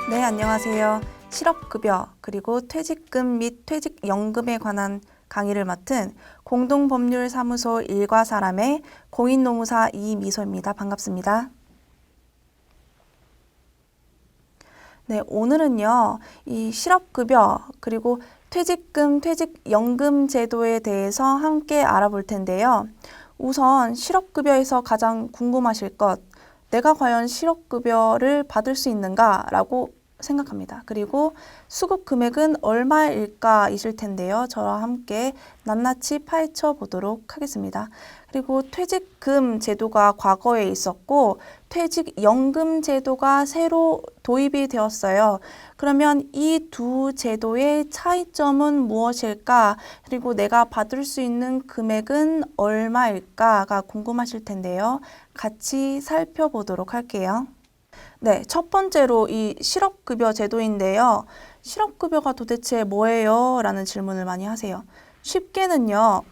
네, 안녕하세요. 실업급여 그리고 퇴직금 및 퇴직연금에 관한 강의를 맡은 공동법률사무소 일과사람의 공인노무사 이미소입니다. 반갑습니다. 네, 오늘은요, 이 실업급여 그리고 퇴직금, 퇴직연금 제도에 대해서 함께 알아볼 텐데요. 우선 실업급여에서 가장 궁금하실 것, 내가 과연 실업급여를 받을 수 있는가라고 생각합니다. 그리고 수급 금액은 얼마일까이실 텐데요. 저와 함께 낱낱이 파헤쳐 보도록 하겠습니다. 그리고 퇴직금 제도가 과거에 있었고 퇴직연금 제도가 새로 도입이 되었어요. 그러면 이 두 제도의 차이점은 무엇일까? 그리고 내가 받을 수 있는 금액은 얼마일까가 궁금하실 텐데요. 같이 살펴보도록 할게요. 네, 첫 번째로 이 실업급여 제도인데요. 실업급여가 도대체 뭐예요? 라는 질문을 많이 하세요. 쉽게는요,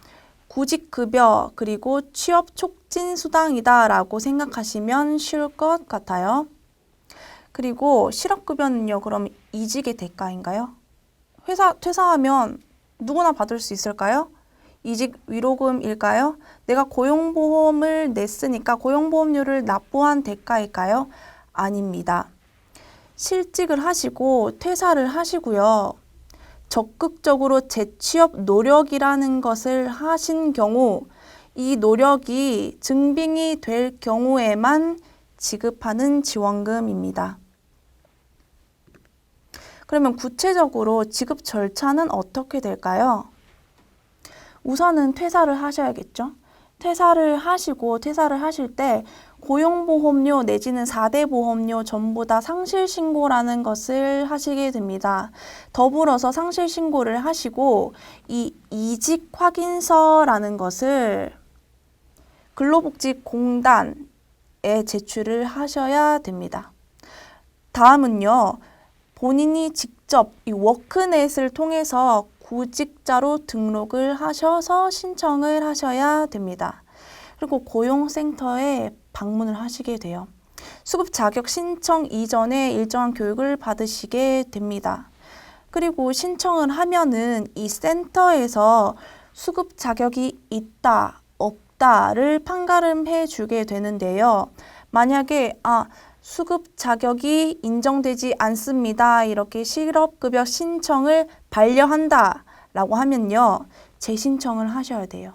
구직급여 그리고 취업촉진수당이다 라고 생각하시면 쉬울 것 같아요. 그리고 실업급여는요, 그럼 이직의 대가인가요? 퇴사하면 누구나 받을 수 있을까요? 이직 위로금일까요? 내가 고용보험을 냈으니까 고용보험료를 납부한 대가일까요? 아닙니다. 실직을 하시고 퇴사를 하시고요. 적극적으로 재취업 노력이라는 것을 하신 경우 이 노력이 증빙이 될 경우에만 지급하는 지원금입니다. 그러면 구체적으로 지급 절차는 어떻게 될까요? 우선은 퇴사를 하셔야겠죠. 퇴사를 하실 때 고용보험료 내지는 4대 보험료 전부 다 상실신고라는 것을 하시게 됩니다. 더불어서 상실신고를 하시고 이 이직확인서라는 것을 근로복지공단에 제출을 하셔야 됩니다. 다음은요. 본인이 직접 이 워크넷을 통해서 구직자로 등록을 하셔서 신청을 하셔야 됩니다. 그리고 고용센터에 방문을 하시게 돼요. 수급 자격 신청 이전에 일정한 교육을 받으시게 됩니다. 그리고 신청을 하면은 이 센터에서 수급 자격이 있다, 없다를 판가름해 주게 되는데요. 만약에 수급 자격이 인정되지 않습니다. 이렇게 실업급여 신청을 반려한다 라고 하면요. 재신청을 하셔야 돼요.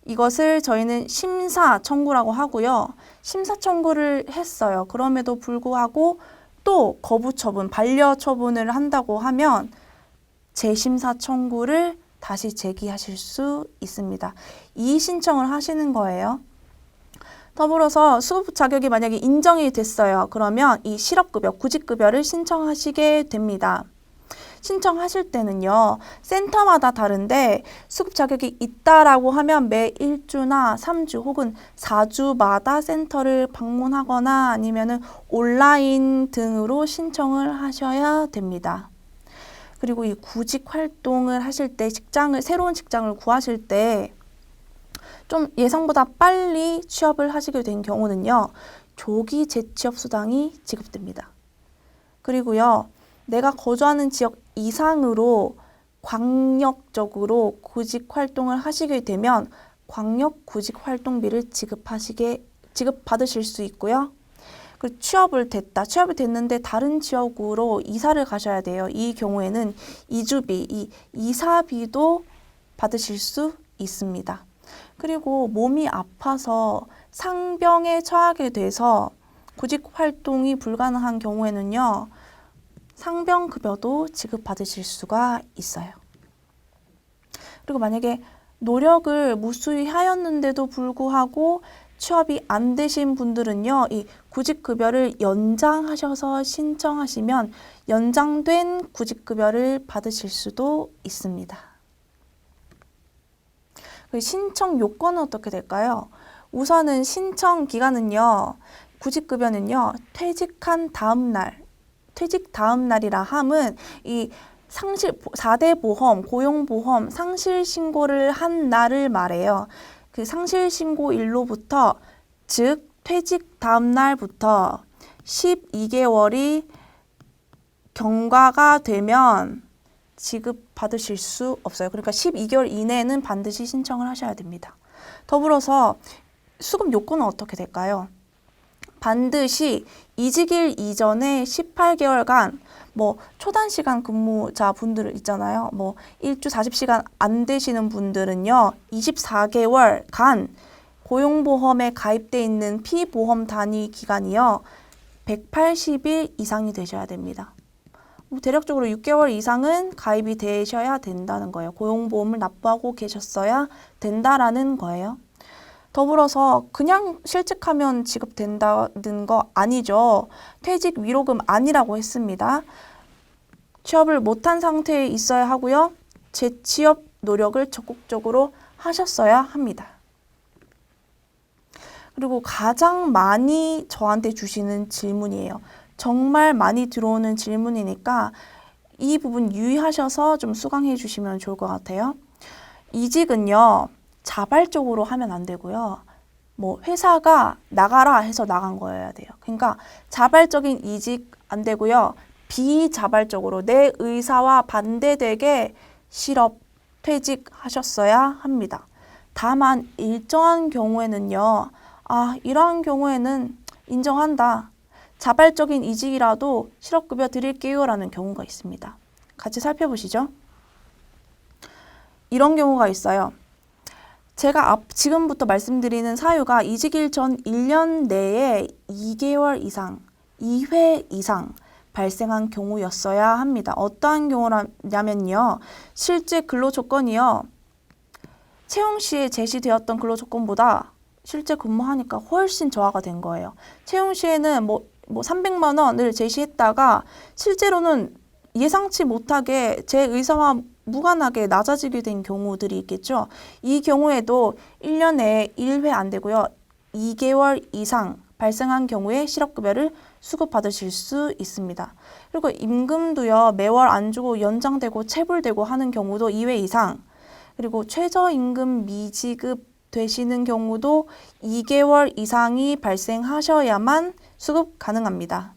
이것을 저희는 심사 청구라고 하고요. 심사 청구를 했어요. 그럼에도 불구하고 또 거부 처분, 반려 처분을 한다고 하면 재심사 청구를 다시 제기하실 수 있습니다. 이 신청을 하시는 거예요. 더불어서 수급 자격이 만약에 인정이 됐어요. 그러면 이 실업급여, 구직급여를 신청하시게 됩니다. 신청하실 때는요. 센터마다 다른데 수급 자격이 있다라고 하면 매 1주나 3주 혹은 4주마다 센터를 방문하거나 아니면은 온라인 등으로 신청을 하셔야 됩니다. 그리고 이 구직 활동을 하실 때 새로운 직장을 구하실 때 좀 예상보다 빨리 취업을 하시게 된 경우는요. 조기 재취업 수당이 지급됩니다. 그리고요. 내가 거주하는 지역 이상으로 광역적으로 구직 활동을 하시게 되면 광역 구직 활동비를 지급받으실 수 있고요. 그리고 취업이 됐는데 다른 지역으로 이사를 가셔야 돼요. 이 경우에는 이주비, 이 이사비도 받으실 수 있습니다. 그리고 몸이 아파서 상병에 처하게 돼서 구직 활동이 불가능한 경우에는요. 상병급여도 지급받으실 수가 있어요. 그리고 만약에 노력을 무수히 하였는데도 불구하고 취업이 안 되신 분들은요. 이 구직급여를 연장하셔서 신청하시면 연장된 구직급여를 받으실 수도 있습니다. 신청 요건은 어떻게 될까요? 우선은 신청 기간은요. 구직급여는요. 퇴직 다음 날이라 함은 이 4대 보험, 고용보험 상실신고를 한 날을 말해요. 그 상실신고일로부터 즉 퇴직 다음 날부터 12개월이 경과가 되면 지급받으실 수 없어요. 그러니까 12개월 이내에는 반드시 신청을 하셔야 됩니다. 더불어서 수급 요건은 어떻게 될까요? 반드시 이직일 이전에 18개월간 초단 시간 근무자 분들 있잖아요. 일주 40시간 안 되시는 분들은요. 24개월간 고용보험에 가입돼 있는 피보험 단위 기간이요. 180일 이상이 되셔야 됩니다. 대략적으로 6개월 이상은 가입이 되셔야 된다는 거예요. 고용보험을 납부하고 계셨어야 된다라는 거예요. 더불어서 그냥 실직하면 지급된다는 거 아니죠. 퇴직 위로금 아니라고 했습니다. 취업을 못한 상태에 있어야 하고요. 재취업 노력을 적극적으로 하셨어야 합니다. 그리고 가장 많이 저한테 주시는 질문이에요. 정말 많이 들어오는 질문이니까 이 부분 유의하셔서 좀 수강해 주시면 좋을 것 같아요. 이직은요. 자발적으로 하면 안 되고요. 회사가 나가라 해서 나간 거여야 돼요. 그러니까 자발적인 이직 안 되고요. 비자발적으로 내 의사와 반대되게 실업, 퇴직하셨어야 합니다. 다만 일정한 경우에는요. 이러한 경우에는 인정한다. 자발적인 이직이라도 실업급여 드릴게요 라는 경우가 있습니다. 같이 살펴보시죠. 이런 경우가 있어요. 제가 지금부터 말씀드리는 사유가 이직일 전 1년 내에 2개월 이상, 2회 이상 발생한 경우였어야 합니다. 어떠한 경우냐면요. 실제 근로조건이요. 채용 시에 제시되었던 근로조건보다 실제 근무하니까 훨씬 저하가 된 거예요. 채용 시에는 300만 원을 제시했다가 실제로는 예상치 못하게 제 의사와 무관하게 낮아지게 된 경우들이 있겠죠. 이 경우에도 1년 내에 1회 안 되고요. 2개월 이상 발생한 경우에 실업급여를 수급받으실 수 있습니다. 그리고 임금도요. 매월 안 주고 연장되고 체불되고 하는 경우도 2회 이상, 그리고 최저임금 미지급 되시는 경우도 2개월 이상이 발생하셔야만 수급 가능합니다.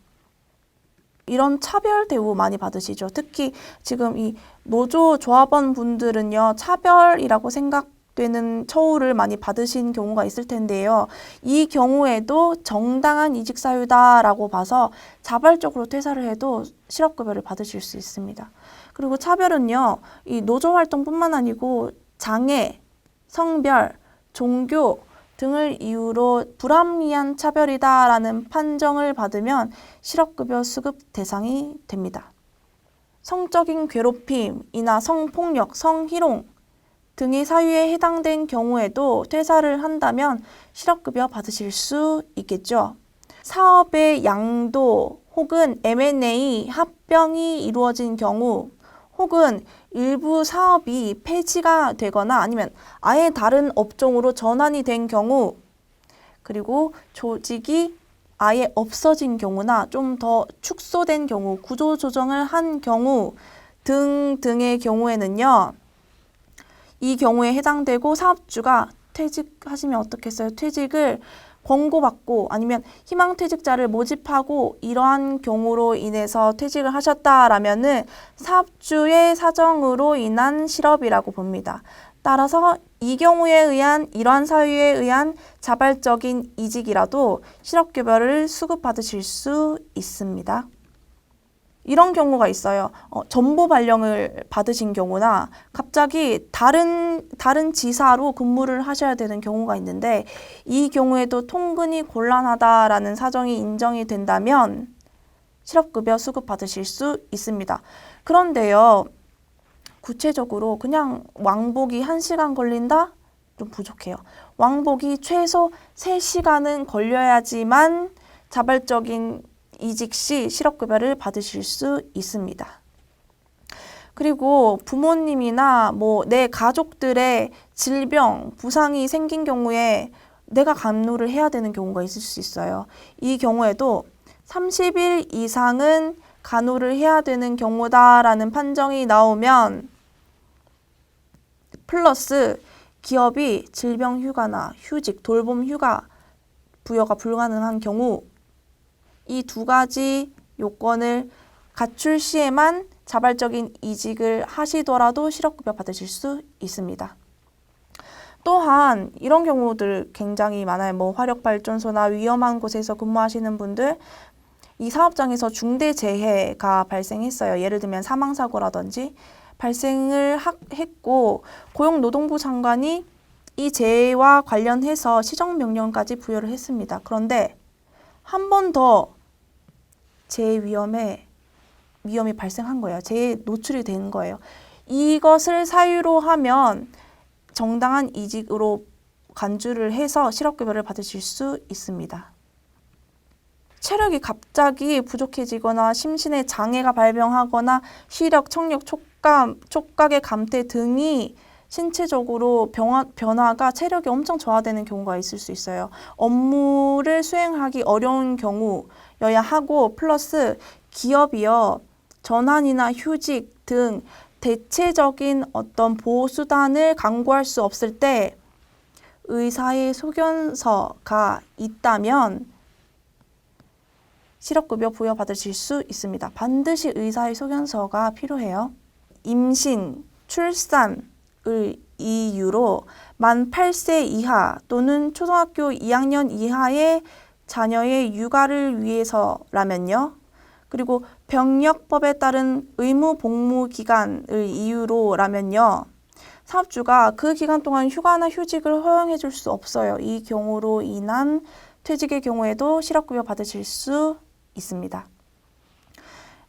이런 차별 대우 많이 받으시죠. 특히 지금 이 노조 조합원 분들은요. 차별이라고 생각되는 처우를 많이 받으신 경우가 있을 텐데요. 이 경우에도 정당한 이직 사유다라고 봐서 자발적으로 퇴사를 해도 실업급여를 받으실 수 있습니다. 그리고 차별은요. 이 노조 활동뿐만 아니고 장애, 성별, 종교 등을 이유로 불합리한 차별이다라는 판정을 받으면 실업급여 수급 대상이 됩니다. 성적인 괴롭힘이나 성폭력, 성희롱 등의 사유에 해당된 경우에도 퇴사를 한다면 실업급여 받으실 수 있겠죠. 사업의 양도 혹은 M&A 합병이 이루어진 경우 혹은 일부 사업이 폐지가 되거나 아니면 아예 다른 업종으로 전환이 된 경우, 그리고 조직이 아예 없어진 경우나 좀 더 축소된 경우, 구조조정을 한 경우 등등의 경우에는요. 이 경우에 해당되고 사업주가 퇴직하시면 어떻겠어요? 퇴직을 권고받고 아니면 희망퇴직자를 모집하고 이러한 경우로 인해서 퇴직을 하셨다라면은 사업주의 사정으로 인한 실업이라고 봅니다. 따라서 이 경우에 의한 이러한 사유에 의한 자발적인 이직이라도 실업급여를 수급받으실 수 있습니다. 이런 경우가 있어요. 전보 발령을 받으신 경우나 갑자기 다른 지사로 근무를 하셔야 되는 경우가 있는데 이 경우에도 통근이 곤란하다라는 사정이 인정이 된다면 실업급여 수급받으실 수 있습니다. 그런데요. 구체적으로 그냥 왕복이 1시간 걸린다? 좀 부족해요. 왕복이 최소 3시간은 걸려야지만 자발적인 이직 시 실업급여를 받으실 수 있습니다. 그리고 부모님이나 내 가족들의 질병, 부상이 생긴 경우에 내가 간호를 해야 되는 경우가 있을 수 있어요. 이 경우에도 30일 이상은 간호를 해야 되는 경우다라는 판정이 나오면 플러스 기업이 질병 휴가나 휴직, 돌봄 휴가 부여가 불가능한 경우 이 두 가지 요건을 가출 시에만 자발적인 이직을 하시더라도 실업급여 받으실 수 있습니다. 또한 이런 경우들 굉장히 많아요. 뭐 화력발전소나 위험한 곳에서 근무하시는 분들, 이 사업장에서 중대재해가 발생했어요. 예를 들면 사망사고라든지 발생을 했고 고용노동부 장관이 이 재해와 관련해서 시정명령까지 부여를 했습니다. 그런데 한 번 더 재해 위험이 발생한 거예요. 재해 노출이 된 거예요. 이것을 사유로 하면 정당한 이직으로 간주를 해서 실업급여를 받으실 수 있습니다. 체력이 갑자기 부족해지거나 심신의 장애가 발병하거나 시력, 청력, 촉각의 감퇴 등이 신체적으로 변화가 체력이 엄청 저하되는 경우가 있을 수 있어요. 업무를 수행하기 어려운 경우여야 하고 플러스 기업이요. 전환이나 휴직 등 대체적인 어떤 보호수단을 강구할 수 없을 때 의사의 소견서가 있다면 실업급여 부여받으실 수 있습니다. 반드시 의사의 소견서가 필요해요. 임신, 출산을 이유로 만 8세 이하 또는 초등학교 2학년 이하의 자녀의 육아를 위해서라면요. 그리고 병력법에 따른 의무 복무 기간을 이유로라면요. 사업주가 그 기간 동안 휴가나 휴직을 허용해 줄 수 없어요. 이 경우로 인한 퇴직의 경우에도 실업급여 받으실 수 있습니다.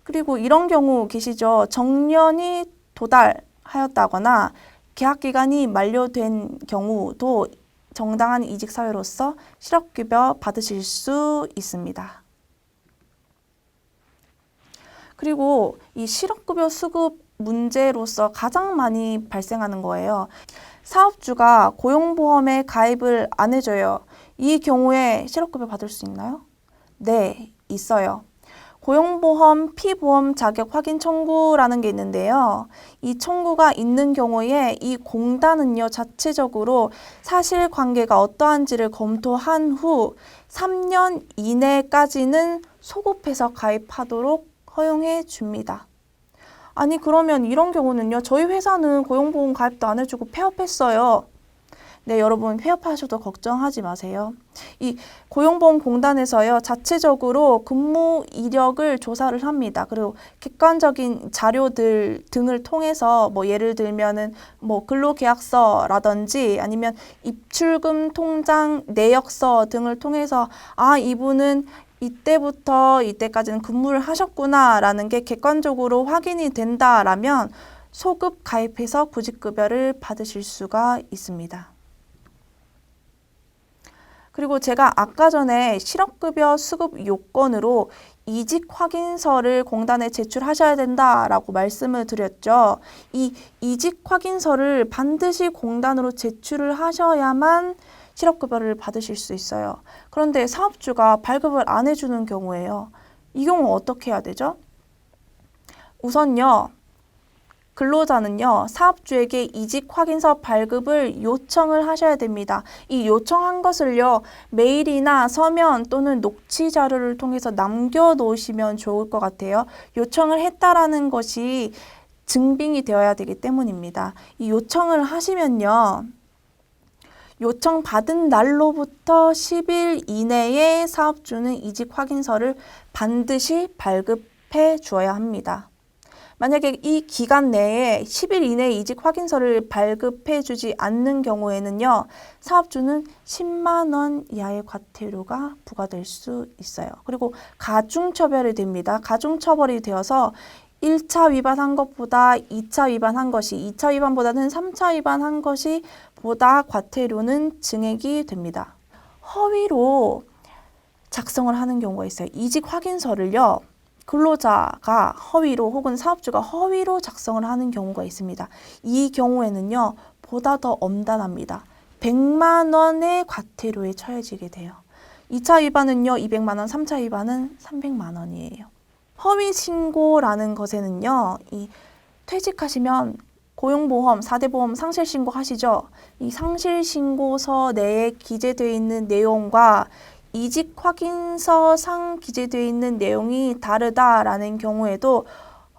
그리고 이런 경우 계시죠. 정년이 도달하였다거나 계약기간이 만료된 경우도 정당한 이직 사유로서 실업급여 받으실 수 있습니다. 그리고 이 실업급여 수급 문제로서 가장 많이 발생하는 거예요. 사업주가 고용보험에 가입을 안 해줘요. 이 경우에 실업급여 받을 수 있나요? 네, 있어요. 고용보험 피보험 자격 확인 청구라는 게 있는데요. 이 청구가 있는 경우에 이 공단은요, 자체적으로 사실관계가 어떠한지를 검토한 후 3년 이내까지는 소급해서 가입하도록 허용해 줍니다. 아니 그러면 이런 경우는요. 저희 회사는 고용보험 가입도 안 해주고 폐업했어요. 네, 여러분 폐업하셔도 걱정하지 마세요. 이 고용보험공단에서요. 자체적으로 근무 이력을 조사를 합니다. 그리고 객관적인 자료들 등을 통해서 뭐 예를 들면은 뭐 근로계약서라든지 아니면 입출금 통장 내역서 등을 통해서 아, 이분은 이때부터 이때까지는 근무를 하셨구나라는 게 객관적으로 확인이 된다라면 소급 가입해서 구직급여를 받으실 수가 있습니다. 그리고 제가 아까 전에 실업급여 수급 요건으로 이직 확인서를 공단에 제출하셔야 된다라고 말씀을 드렸죠. 이 이직 확인서를 반드시 공단으로 제출을 하셔야만 실업급여를 받으실 수 있어요. 그런데 사업주가 발급을 안 해주는 경우에요. 이 경우 어떻게 해야 되죠? 우선요. 근로자는요. 사업주에게 이직 확인서 발급을 요청을 하셔야 됩니다. 이 요청한 것을요. 메일이나 서면 또는 녹취 자료를 통해서 남겨놓으시면 좋을 것 같아요. 요청을 했다라는 것이 증빙이 되어야 되기 때문입니다. 이 요청을 하시면요. 요청 받은 날로부터 10일 이내에 사업주는 이직 확인서를 반드시 발급해 주어야 합니다. 만약에 이 기간 내에 10일 이내에 이직 확인서를 발급해 주지 않는 경우에는요. 사업주는 10만 원 이하의 과태료가 부과될 수 있어요. 그리고 가중처벌이 됩니다. 가중처벌이 되어서 1차 위반한 것보다 2차 위반한 것이 2차 위반보다는 3차 위반한 것이 보다 과태료는 증액이 됩니다. 허위로 작성을 하는 경우가 있어요. 이직 확인서를요. 근로자가 허위로 혹은 사업주가 허위로 작성을 하는 경우가 있습니다. 이 경우에는요. 보다 더 엄단합니다. 100만 원의 과태료에 처해지게 돼요. 2차 위반은요. 200만 원, 3차 위반은 300만 원이에요. 허위 신고라는 것에는요. 이 퇴직하시면 고용보험, 4대 보험 상실신고 하시죠? 이 상실신고서 내에 기재되어 있는 내용과 이직 확인서상 기재되어 있는 내용이 다르다라는 경우에도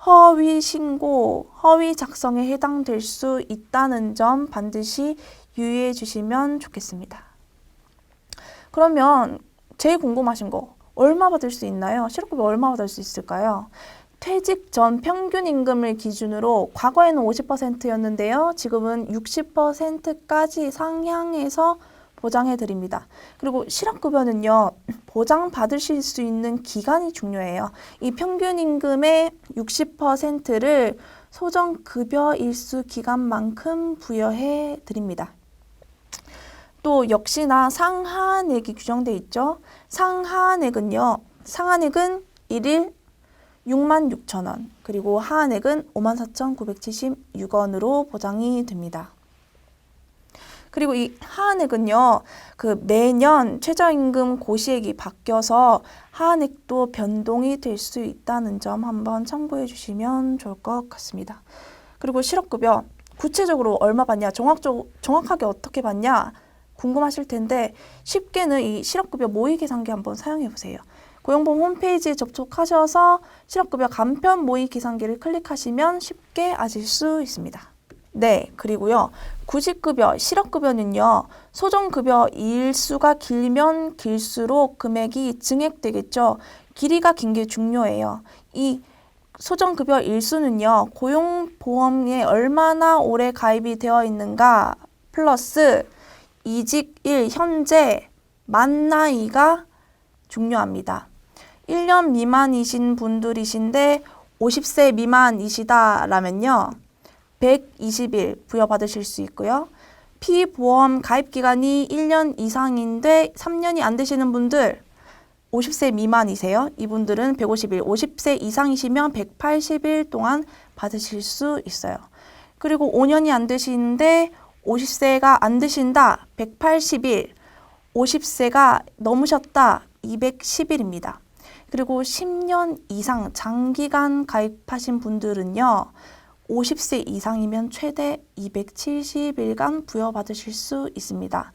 허위 신고, 허위 작성에 해당될 수 있다는 점 반드시 유의해 주시면 좋겠습니다. 그러면 제일 궁금하신 거, 얼마 받을 수 있나요? 실업급여 얼마 받을 수 있을까요? 퇴직 전 평균 임금을 기준으로 과거에는 50%였는데요. 지금은 60%까지 상향해서 보장해 드립니다. 그리고 실업급여는요, 보장받으실 수 있는 기간이 중요해요. 이 평균 임금의 60%를 소정급여 일수 기간만큼 부여해 드립니다. 또 역시나 상하한액이 규정돼 있죠. 상하한액은 1일 66,000원, 그리고 하한액은 54,976원으로 보장이 됩니다. 그리고 이 하한액은요, 매년 최저임금 고시액이 바뀌어서 하한액도 변동이 될 수 있다는 점 한번 참고해 주시면 좋을 것 같습니다. 그리고 실업급여 구체적으로 얼마 받냐, 정확하게 어떻게 받냐 궁금하실 텐데, 쉽게는 이 실업급여 모의계산기 한번 사용해 보세요. 고용보험 홈페이지에 접속하셔서 실업급여 간편 모의계산기를 클릭하시면 쉽게 아실 수 있습니다. 네, 그리고요, 구직급여, 실업급여는요, 소정급여 일수가 길면 길수록 금액이 증액되겠죠. 길이가 긴 게 중요해요. 이 소정급여 일수는요, 고용보험에 얼마나 오래 가입이 되어 있는가 플러스 이직일 현재 만 나이가 중요합니다. 1년 미만이신 분들이신데 50세 미만이시다라면요, 120일 부여받으실 수 있고요. 피보험 가입기간이 1년 이상인데 3년이 안 되시는 분들, 50세 미만이세요. 이분들은 150일, 50세 이상이시면 180일 동안 받으실 수 있어요. 그리고 5년이 안 되시는데 50세가 안 되신다, 180일, 50세가 넘으셨다, 210일입니다. 그리고 10년 이상 장기간 가입하신 분들은요, 50세 이상이면 최대 270일간 부여받으실 수 있습니다.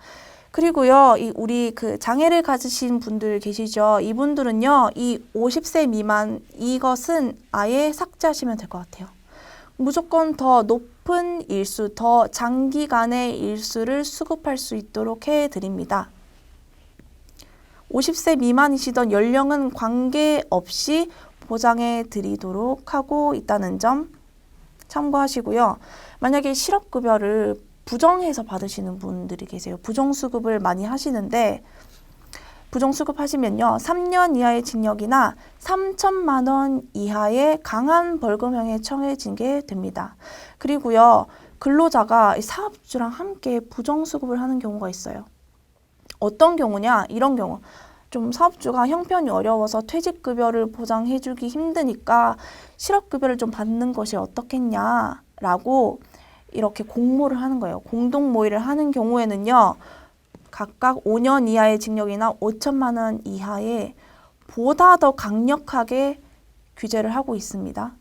그리고요, 우리 장애를 가지신 분들 계시죠? 이분들은요, 이 50세 미만 이것은 아예 삭제하시면 될 것 같아요. 무조건 더 높은 일수, 더 장기간의 일수를 수급할 수 있도록 해드립니다. 50세 미만이시던 연령은 관계없이 보장해 드리도록 하고 있다는 점 참고하시고요. 만약에 실업급여를 부정해서 받으시는 분들이 계세요. 부정수급을 많이 하시는데, 부정수급하시면요, 3년 이하의 징역이나 3천만 원 이하의 강한 벌금형에 처해지게 됩니다. 그리고요, 근로자가 사업주랑 함께 부정수급을 하는 경우가 있어요. 어떤 경우냐? 이런 경우. 좀 사업주가 형편이 어려워서 퇴직급여를 보장해주기 힘드니까 실업급여를 좀 받는 것이 어떻겠냐라고 이렇게 공모를 하는 거예요. 공동모의를 하는 경우에는요, 각각 5년 이하의 징역이나 5천만 원 이하의 보다 더 강력하게 규제를 하고 있습니다.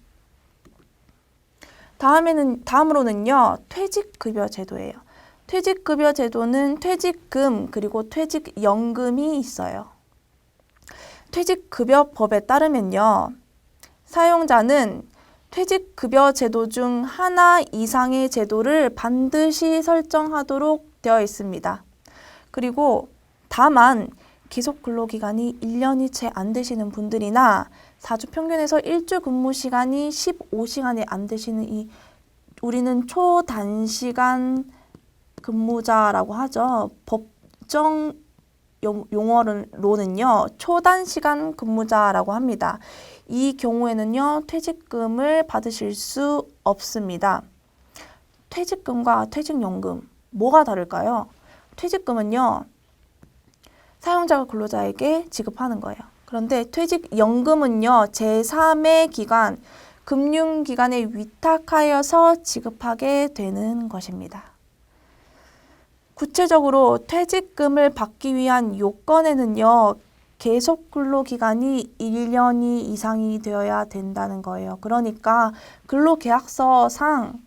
다음으로는요, 퇴직급여 제도예요. 퇴직급여 제도는 퇴직금 그리고 퇴직연금이 있어요. 퇴직급여법에 따르면요, 사용자는 퇴직급여 제도 중 하나 이상의 제도를 반드시 설정하도록 되어 있습니다. 그리고 다만 계속 근로기간이 1년이 채 안 되시는 분들이나 4주 평균에서 1주 근무 시간이 15시간이 안 되시는 우리는 초단시간 근무자라고 하죠. 법정 용어로는요, 초단시간 근무자라고 합니다. 이 경우에는요, 퇴직금을 받으실 수 없습니다. 퇴직금과 퇴직연금, 뭐가 다를까요? 퇴직금은요, 사용자가 근로자에게 지급하는 거예요. 그런데 퇴직연금은요, 제3의 기관, 금융기관에 위탁하여서 지급하게 되는 것입니다. 구체적으로 퇴직금을 받기 위한 요건에는요, 계속 근로기간이 1년이 이상이 되어야 된다는 거예요. 그러니까 근로계약서상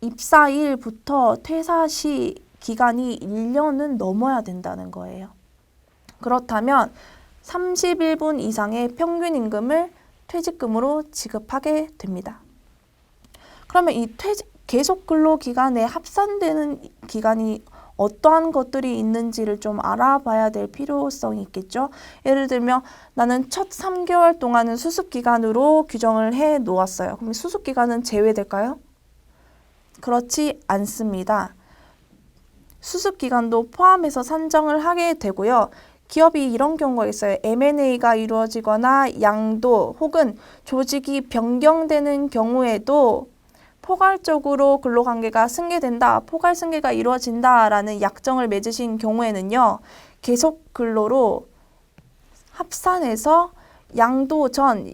입사일부터 퇴사 시 기간이 1년은 넘어야 된다는 거예요. 그렇다면 31분 이상의 평균 임금을 퇴직금으로 지급하게 됩니다. 그러면 이 계속 근로 기간에 합산되는 기간이 어떠한 것들이 있는지를 좀 알아봐야 될 필요성이 있겠죠. 예를 들면 나는 첫 3개월 동안은 수습기간으로 규정을 해 놓았어요. 그럼 수습기간은 제외될까요? 그렇지 않습니다. 수습기간도 포함해서 산정을 하게 되고요. 기업이 이런 경우가 있어요. M&A가 이루어지거나 양도 혹은 조직이 변경되는 경우에도 포괄적으로 근로관계가 승계된다, 포괄 승계가 이루어진다라는 약정을 맺으신 경우에는요. 계속 근로로 합산해서 양도 전,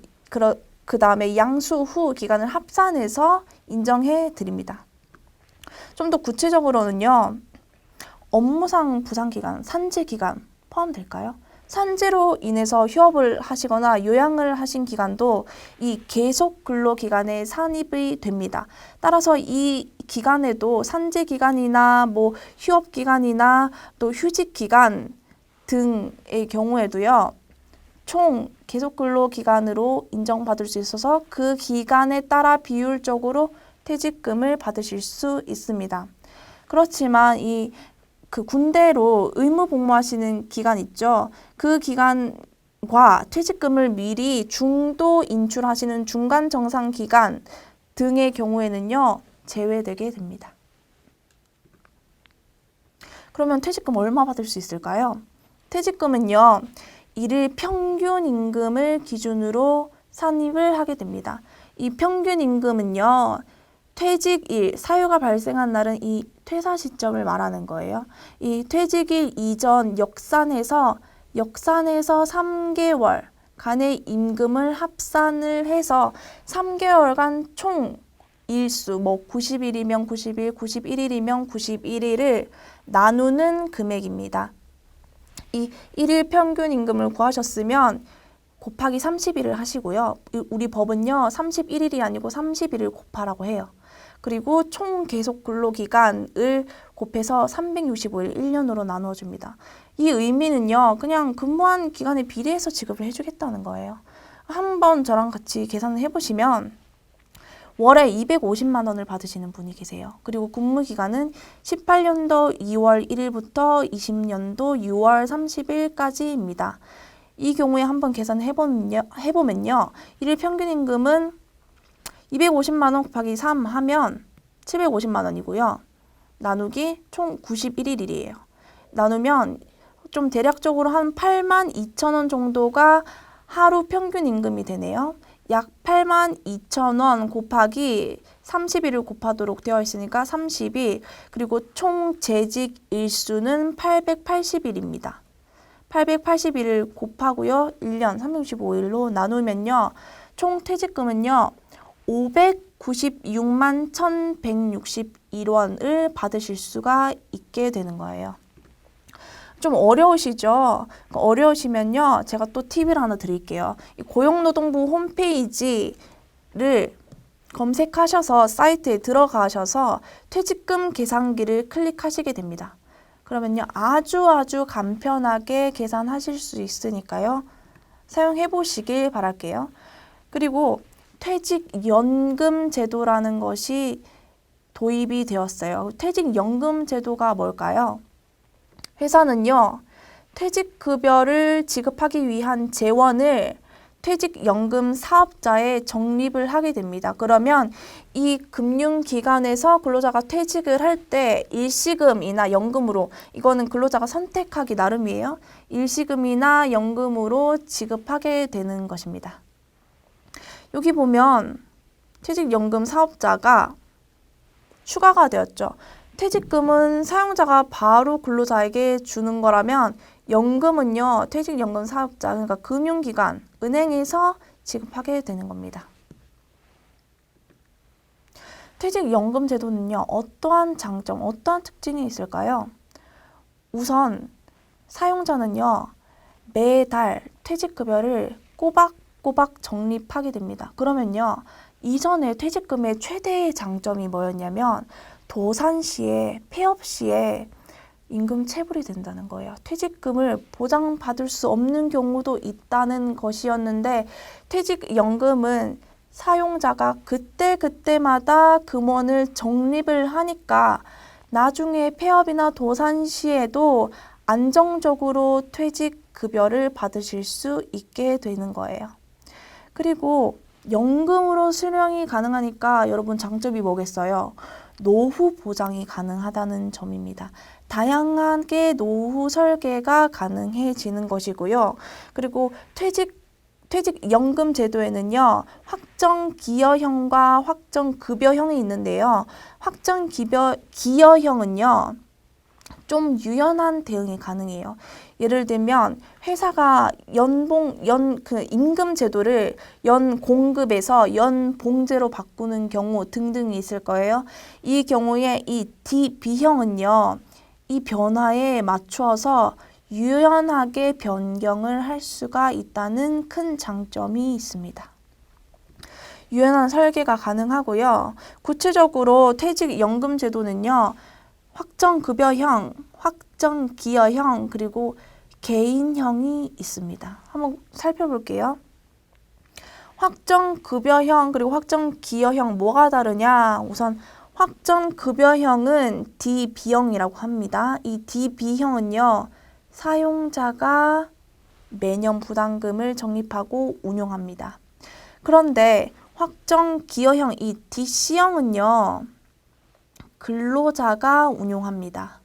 그 다음에 양수 후 기간을 합산해서 인정해 드립니다. 좀 더 구체적으로는요. 업무상 부상기간, 산재기간 포함될까요? 산재로 인해서 휴업을 하시거나 요양을 하신 기간도 이 계속 근로 기간에 산입이 됩니다. 따라서 이 기간에도 산재 기간이나 뭐 휴업 기간이나 또 휴직 기간 등의 경우에도요. 총 계속 근로 기간으로 인정받을 수 있어서 그 기간에 따라 비율적으로 퇴직금을 받으실 수 있습니다. 그렇지만 그 군대로 의무 복무하시는 기간 있죠. 그 기간과 퇴직금을 미리 중도 인출하시는 중간 정상 기간 등의 경우에는요. 제외되게 됩니다. 그러면 퇴직금 얼마 받을 수 있을까요? 퇴직금은요. 일일 평균 임금을 기준으로 산입을 하게 됩니다. 이 평균 임금은요. 퇴직일, 사유가 발생한 날은 이 퇴사 시점을 말하는 거예요. 이 퇴직일 이전 역산해서 3개월 간의 임금을 합산을 해서 3개월간 총 일수, 뭐 90일이면 90일, 91일이면 91일을 나누는 금액입니다. 이 일일 평균 임금을 구하셨으면 곱하기 30일을 하시고요. 우리 법은요. 31일이 아니고 30일을 곱하라고 해요. 그리고 총 계속 근로기간을 곱해서 365일 1년으로 나누어줍니다. 이 의미는요. 그냥 근무한 기간에 비례해서 지급을 해주겠다는 거예요. 한번 저랑 같이 계산을 해보시면 월에 250만 원을 받으시는 분이 계세요. 그리고 근무기간은 18년도 2월 1일부터 20년도 6월 30일까지입니다. 이 경우에 한번 계산해보면요. 일일 평균 임금은 250만 원 곱하기 3 하면 750만 원이고요. 나누기 총 91일이에요. 나누면 좀 대략적으로 한 8만 2천 원 정도가 하루 평균 임금이 되네요. 약 8만 2천 원 곱하기 30일을 곱하도록 되어 있으니까 30일, 그리고 총 재직 일수는 880일입니다. 880일을 곱하고요. 1년 365일로 나누면요. 총 퇴직금은요. 596만 1,161원을 받으실 수가 있게 되는 거예요. 좀 어려우시죠? 어려우시면요. 제가 또 팁을 하나 드릴게요. 고용노동부 홈페이지를 검색하셔서 사이트에 들어가셔서 퇴직금 계산기를 클릭하시게 됩니다. 그러면요. 아주 간편하게 계산하실 수 있으니까요. 사용해 보시길 바랄게요. 그리고 퇴직연금 제도라는 것이 도입이 되었어요. 퇴직연금 제도가 뭘까요? 회사는요. 퇴직급여를 지급하기 위한 재원을 퇴직연금 사업자에 적립을 하게 됩니다. 그러면 이 금융기관에서 근로자가 퇴직을 할 때 일시금이나 연금으로, 이거는 근로자가 선택하기 나름이에요. 일시금이나 연금으로 지급하게 되는 것입니다. 여기 보면 퇴직연금 사업자가 추가가 되었죠. 퇴직금은 사용자가 바로 근로자에게 주는 거라면 연금은요. 퇴직연금 사업자, 그러니까 금융기관, 은행에서 지급하게 되는 겁니다. 퇴직연금 제도는요. 어떠한 장점, 어떠한 특징이 있을까요? 우선 사용자는요. 매달 퇴직급여를 꼬박꼬박 적립하게 됩니다. 그러면요. 이전에 퇴직금의 최대의 장점이 뭐였냐면 도산 시에, 폐업 시에 임금 체불이 된다는 거예요. 퇴직금을 보장받을 수 없는 경우도 있다는 것이었는데 퇴직연금은 사용자가 그때그때마다 금원을 적립을 하니까 나중에 폐업이나 도산 시에도 안정적으로 퇴직급여를 받으실 수 있게 되는 거예요. 그리고 연금으로 수령이 가능하니까 여러분 장점이 뭐겠어요? 노후 보장이 가능하다는 점입니다. 다양하게 노후 설계가 가능해지는 것이고요. 그리고 퇴직연금 제도에는요, 확정기여형과 확정급여형이 있는데요. 확정기여형은요, 좀 유연한 대응이 가능해요. 예를 들면 회사가 임금 제도를 연 공급에서 연 봉제로 바꾸는 경우 등등이 있을 거예요. 이 경우에 이 DB형은요, 이 변화에 맞추어서 유연하게 변경을 할 수가 있다는 큰 장점이 있습니다. 유연한 설계가 가능하고요. 구체적으로 퇴직연금 제도는요, 확정급여형, 확정기여형, 그리고 개인형이 있습니다. 한번 살펴볼게요. 확정급여형 그리고 확정기여형 뭐가 다르냐? 우선 확정급여형은 DB형이라고 합니다. 이 DB형은요, 사용자가 매년 부담금을 적립하고 운용합니다. 그런데 확정기여형 이 DC형은요, 근로자가 운용합니다.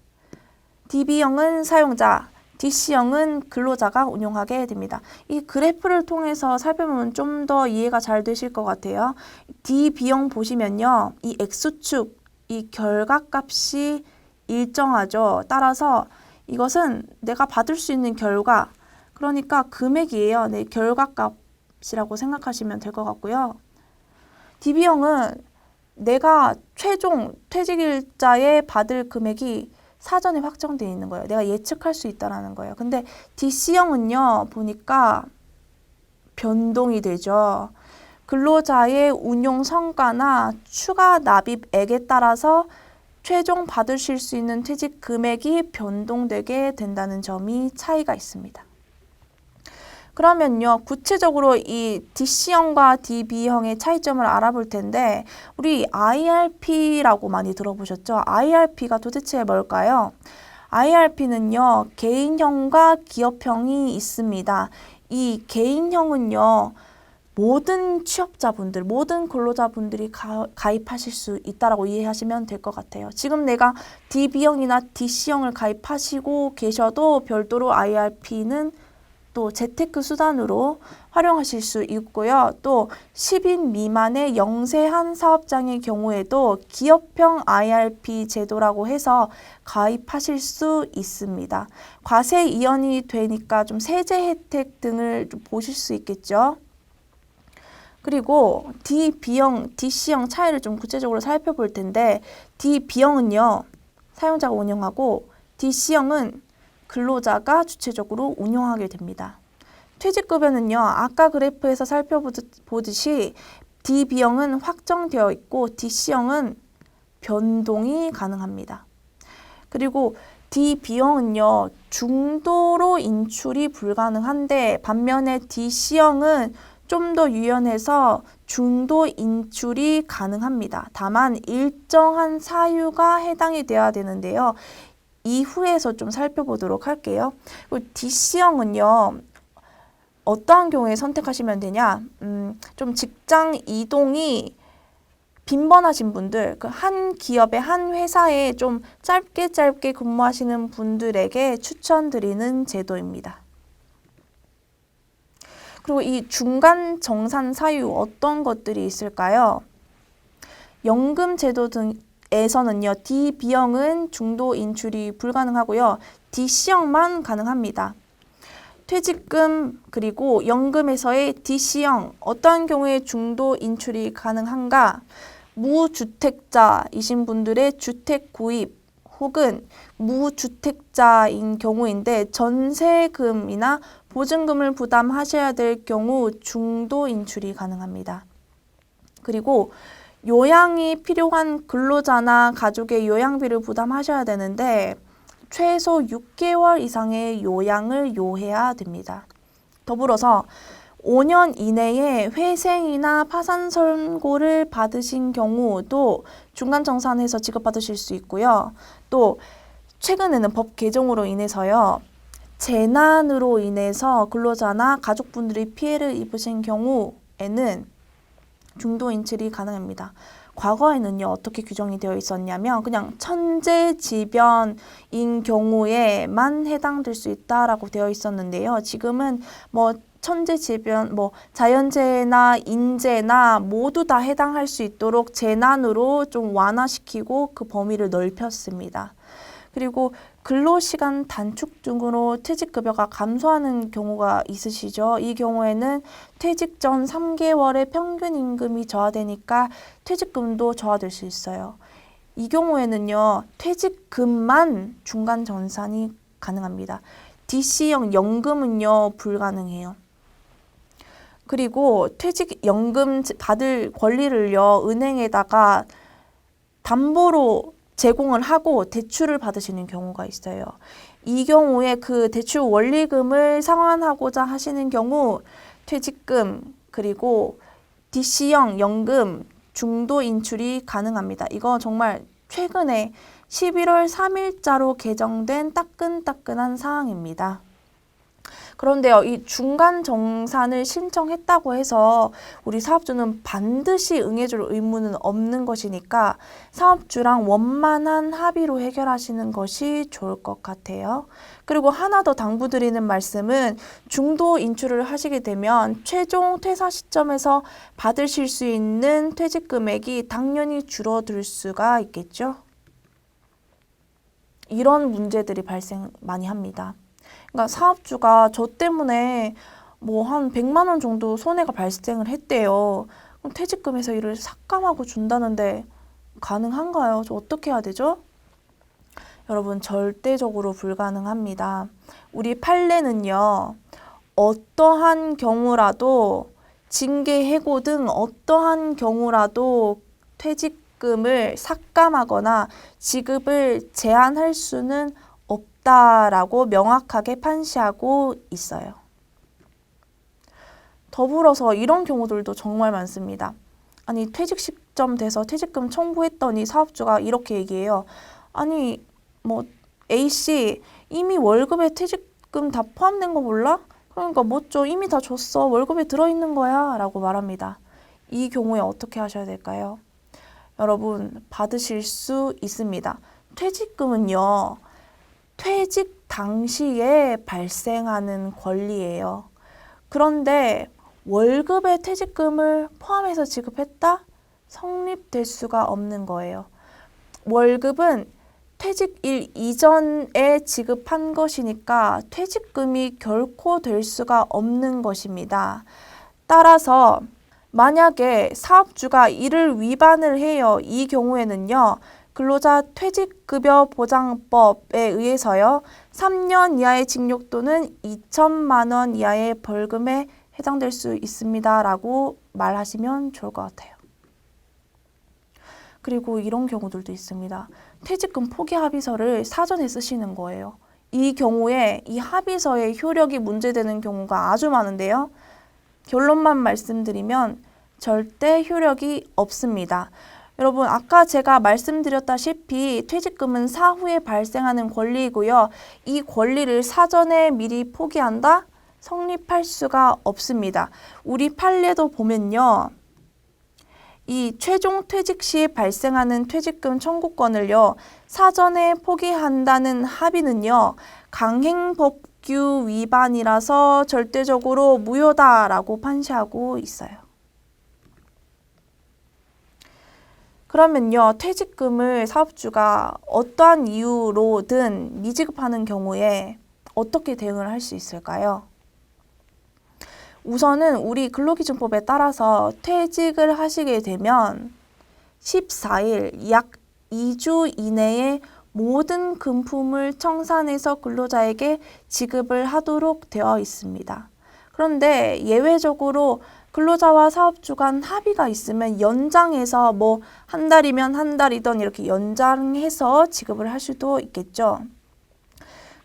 DB형은 사용자, DC형은 근로자가 운용하게 됩니다. 이 그래프를 통해서 살펴보면 좀 더 이해가 잘 되실 것 같아요. DB형 보시면요, 이 X축, 이 결과값이 일정하죠. 따라서 이것은 내가 받을 수 있는 결과, 그러니까 금액이에요. 네, 결과값이라고 생각하시면 될 것 같고요. DB형은 내가 최종 퇴직일자에 받을 금액이 사전에 확정되어 있는 거예요. 내가 예측할 수 있다는 거예요. 근데 DC형은요, 보니까 변동이 되죠. 근로자의 운용 성과나 추가 납입액에 따라서 최종 받으실 수 있는 퇴직 금액이 변동되게 된다는 점이 차이가 있습니다. 그러면요, 구체적으로 이 DC형과 DB형의 차이점을 알아볼 텐데, 우리 IRP라고 많이 들어보셨죠? IRP가 도대체 뭘까요? IRP는요, 개인형과 기업형이 있습니다. 이 개인형은요, 모든 취업자분들, 모든 근로자분들이 가입하실 수 있다라고 이해하시면 될 것 같아요. 지금 내가 DB형이나 DC형을 가입하시고 계셔도 별도로 IRP는 또 재테크 수단으로 활용하실 수 있고요. 또 10인 미만의 영세한 사업장의 경우에도 기업형 IRP 제도라고 해서 가입하실 수 있습니다. 과세 이연이 되니까 좀 세제 혜택 등을 좀 보실 수 있겠죠. 그리고 DB형, DC형 차이를 좀 구체적으로 살펴볼 텐데, DB형은요, 사용자가 운영하고 DC형은 근로자가 주체적으로 운용하게 됩니다. 퇴직급여는요, 아까 그래프에서 살펴보듯이 DB형은 확정되어 있고 DC형은 변동이 가능합니다. 그리고 DB형은요, 중도로 인출이 불가능한데 반면에 DC형은 좀 더 유연해서 중도 인출이 가능합니다. 다만 일정한 사유가 해당이 돼야 되는데요. 이후에서 좀 살펴보도록 할게요. DC형은요, 어떠한 경우에 선택하시면 되냐? 좀 직장 이동이 빈번하신 분들, 그 한 기업에 한 회사에 좀 짧게 근무하시는 분들에게 추천드리는 제도입니다. 그리고 이 중간 정산 사유 어떤 것들이 있을까요? 연금 제도 등에서는요, DB형은 중도 인출이 불가능하고요. DC형만 가능합니다. 퇴직금 그리고 연금에서의 DC형 어떠한 경우에 중도 인출이 가능한가? 무주택자이신 분들의 주택 구입 혹은 무주택자인 경우인데 전세금이나 보증금을 부담하셔야 될 경우 중도 인출이 가능합니다. 그리고 요양이 필요한 근로자나 가족의 요양비를 부담하셔야 되는데 최소 6개월 이상의 요양을 요해야 됩니다. 더불어서 5년 이내에 회생이나 파산 선고를 받으신 경우도 중간정산해서 지급받으실 수 있고요. 또 최근에는 법 개정으로 인해서요. 재난으로 인해서 근로자나 가족분들이 피해를 입으신 경우에는 중도 인출이 가능합니다. 과거에는요, 어떻게 규정이 되어 있었냐면 그냥 천재지변인 경우에만 해당될 수 있다라고 되어 있었는데요. 지금은 뭐 천재지변, 뭐 자연재해나 인재나 모두 다 해당할 수 있도록 재난으로 좀 완화시키고 그 범위를 넓혔습니다. 그리고 근로시간 단축 등으로 퇴직급여가 감소하는 경우가 있으시죠. 이 경우에는 퇴직 전 3개월의 평균 임금이 저하되니까 퇴직금도 저하될 수 있어요. 이 경우에는요, 퇴직금만 중간 전산이 가능합니다. DC형 연금은요, 불가능해요. 그리고 퇴직연금 받을 권리를요, 은행에다가 담보로 제공을 하고 대출을 받으시는 경우가 있어요. 이 경우에 그 대출 원리금을 상환하고자 하시는 경우 퇴직금 그리고 DC형 연금 중도 인출이 가능합니다. 이거 정말 최근에 11월 3일자로 개정된 따끈따끈한 사항입니다. 그런데요, 이 중간 정산을 신청했다고 해서 우리 사업주는 반드시 응해줄 의무는 없는 것이니까 사업주랑 원만한 합의로 해결하시는 것이 좋을 것 같아요. 그리고 하나 더 당부드리는 말씀은 중도 인출을 하시게 되면 최종 퇴사 시점에서 받으실 수 있는 퇴직 금액이 당연히 줄어들 수가 있겠죠. 이런 문제들이 발생 많이 합니다. 그러니까 사업주가 저 때문에 뭐 한 100만 원 정도 손해가 발생을 했대요. 그럼 퇴직금에서 이를 삭감하고 준다는데 가능한가요? 저 어떻게 해야 되죠? 여러분, 절대적으로 불가능합니다. 우리 판례는요, 어떠한 경우라도 징계 해고 등 어떠한 경우라도 퇴직금을 삭감하거나 지급을 제한할 수는 없다라고 명확하게 판시하고 있어요. 더불어서 이런 경우들도 정말 많습니다. 아니, 퇴직 시점 돼서 퇴직금 청구했더니 사업주가 이렇게 얘기해요. 아니, 뭐 A씨 이미 월급에 퇴직금 다 포함된 거 몰라? 그러니까 뭐죠? 이미 다 줬어. 월급에 들어있는 거야 라고 말합니다. 이 경우에 어떻게 하셔야 될까요? 여러분, 받으실 수 있습니다. 퇴직금은요, 퇴직 당시에 발생하는 권리예요. 그런데 월급에 퇴직금을 포함해서 지급했다? 성립될 수가 없는 거예요. 월급은 퇴직일 이전에 지급한 것이니까 퇴직금이 결코 될 수가 없는 것입니다. 따라서 만약에 사업주가 이를 위반을 해요. 이 경우에는요, 근로자 퇴직급여 보장법에 의해서요, 3년 이하의 징역 또는 2천만 원 이하의 벌금에 해당될 수 있습니다. 라고 말하시면 좋을 것 같아요. 그리고 이런 경우들도 있습니다. 퇴직금 포기 합의서를 사전에 쓰시는 거예요. 이 경우에 이 합의서의 효력이 문제되는 경우가 아주 많은데요. 결론만 말씀드리면 절대 효력이 없습니다. 여러분, 아까 제가 말씀드렸다시피 퇴직금은 사후에 발생하는 권리이고요. 이 권리를 사전에 미리 포기한다? 성립할 수가 없습니다. 우리 판례도 보면요, 이 최종 퇴직 시 발생하는 퇴직금 청구권을요, 사전에 포기한다는 합의는요, 강행법규 위반이라서 절대적으로 무효다라고 판시하고 있어요. 그러면요, 퇴직금을 사업주가 어떠한 이유로든 미지급하는 경우에 어떻게 대응을 할 수 있을까요? 우선은 우리 근로기준법에 따라서 퇴직을 하시게 되면 14일, 약 2주 이내에 모든 금품을 청산해서 근로자에게 지급을 하도록 되어 있습니다. 그런데 예외적으로 근로자와 사업주 간 합의가 있으면 연장해서 뭐 한 달이면 한 달이던 이렇게 연장해서 지급을 할 수도 있겠죠.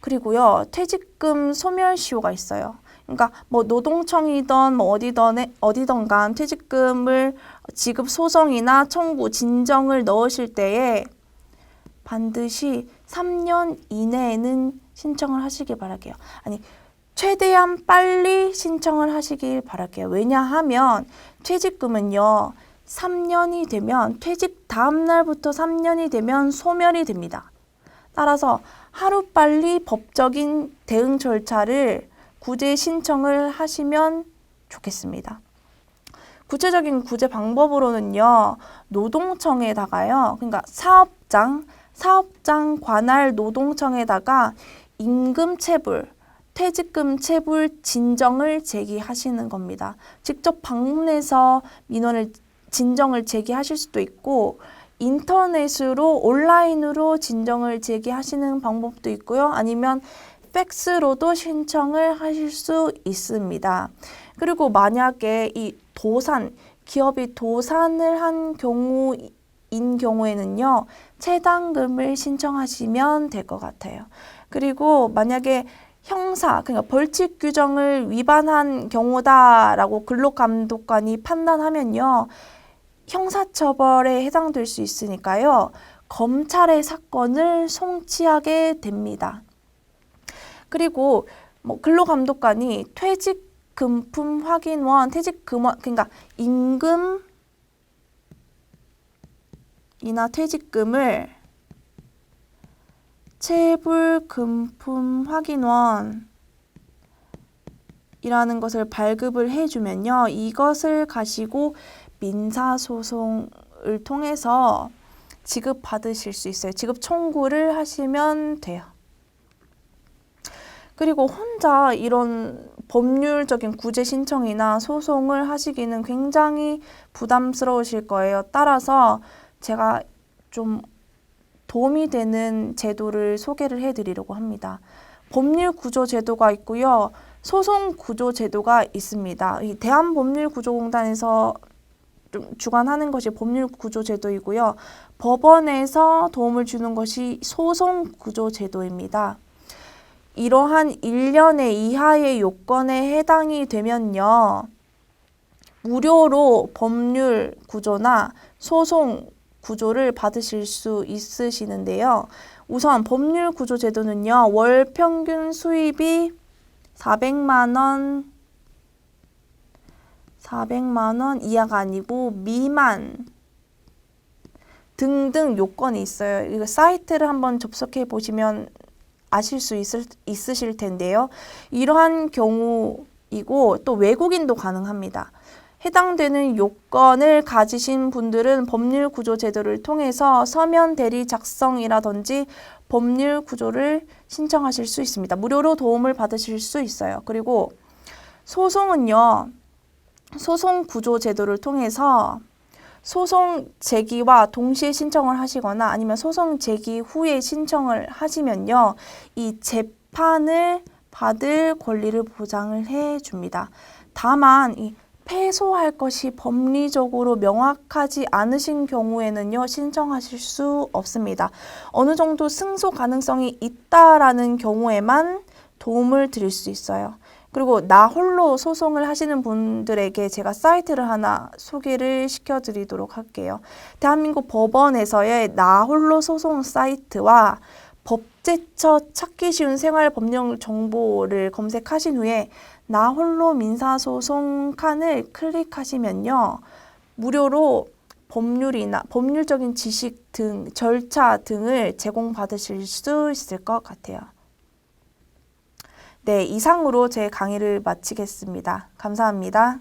그리고요, 퇴직금 소멸시효가 있어요. 그러니까 뭐 노동청이든 뭐 어디든 간 퇴직금을 지급 소송이나 청구, 진정을 넣으실 때에 반드시 3년 이내에는 신청을 하시길 바랄게요. 아니, 최대한 빨리 신청을 하시길 바랄게요. 왜냐하면 퇴직금은요, 3년이 되면 퇴직 다음 날부터 3년이 되면 소멸이 됩니다. 따라서 하루빨리 법적인 대응 절차를 구제 신청을 하시면 좋겠습니다. 구체적인 구제 방법으로는요, 노동청에다가요, 그러니까 사업장 관할 노동청에다가 임금 체불, 퇴직금 체불 진정을 제기하시는 겁니다. 직접 방문해서 민원을 진정을 제기하실 수도 있고 인터넷으로 온라인으로 진정을 제기하시는 방법도 있고요. 아니면 팩스로도 신청을 하실 수 있습니다. 그리고 만약에 이 기업이 도산을 한 경우에는요, 체당금을 신청하시면 될 것 같아요. 그리고 만약에 그러니까 벌칙 규정을 위반한 경우다라고 근로감독관이 판단하면요, 형사처벌에 해당될 수 있으니까요, 검찰의 사건을 송치하게 됩니다. 그리고 뭐 근로감독관이 퇴직금품 확인원, 그러니까 임금이나 퇴직금을 체불금품 확인원이라는 것을 발급을 해주면요, 이것을 가지고 민사소송을 통해서 지급받으실 수 있어요. 지급 청구를 하시면 돼요. 그리고 혼자 이런 법률적인 구제 신청이나 소송을 하시기는 굉장히 부담스러우실 거예요. 따라서 제가 좀 도움이 되는 제도를 소개를 해드리려고 합니다. 법률구조제도가 있고요. 소송구조제도가 있습니다. 이 대한법률구조공단에서 좀 주관하는 것이 법률구조제도이고요. 법원에서 도움을 주는 것이 소송구조제도입니다. 이러한 1년의 이하의 요건에 해당이 되면요, 무료로 법률 구조나 소송 구조를 받으실 수 있으시는데요. 우선 법률 구조 제도는요, 월 평균 수입이 400만 원 이하가 아니고 미만 등등 요건이 있어요. 이거 사이트를 한번 접속해 보시면 아실 수 있으실 텐데요. 이러한 경우이고 또 외국인도 가능합니다. 해당되는 요건을 가지신 분들은 법률구조제도를 통해서 서면 대리 작성이라든지 법률구조를 신청하실 수 있습니다. 무료로 도움을 받으실 수 있어요. 그리고 소송은요, 소송구조제도를 통해서 소송 제기와 동시에 신청을 하시거나 아니면 소송 제기 후에 신청을 하시면요, 이 재판을 받을 권리를 보장을 해줍니다. 다만 이 패소할 것이 법리적으로 명확하지 않으신 경우에는요, 신청하실 수 없습니다. 어느 정도 승소 가능성이 있다라는 경우에만 도움을 드릴 수 있어요. 그리고 나 홀로 소송을 하시는 분들에게 제가 사이트를 하나 소개를 시켜드리도록 할게요. 대한민국 법원에서의 나 홀로 소송 사이트와 법제처 찾기 쉬운 생활법령 정보를 검색하신 후에 나 홀로 민사소송 칸을 클릭하시면요, 무료로 법률적인 지식 등 절차 등을 제공받으실 수 있을 것 같아요. 네, 이상으로 제 강의를 마치겠습니다. 감사합니다.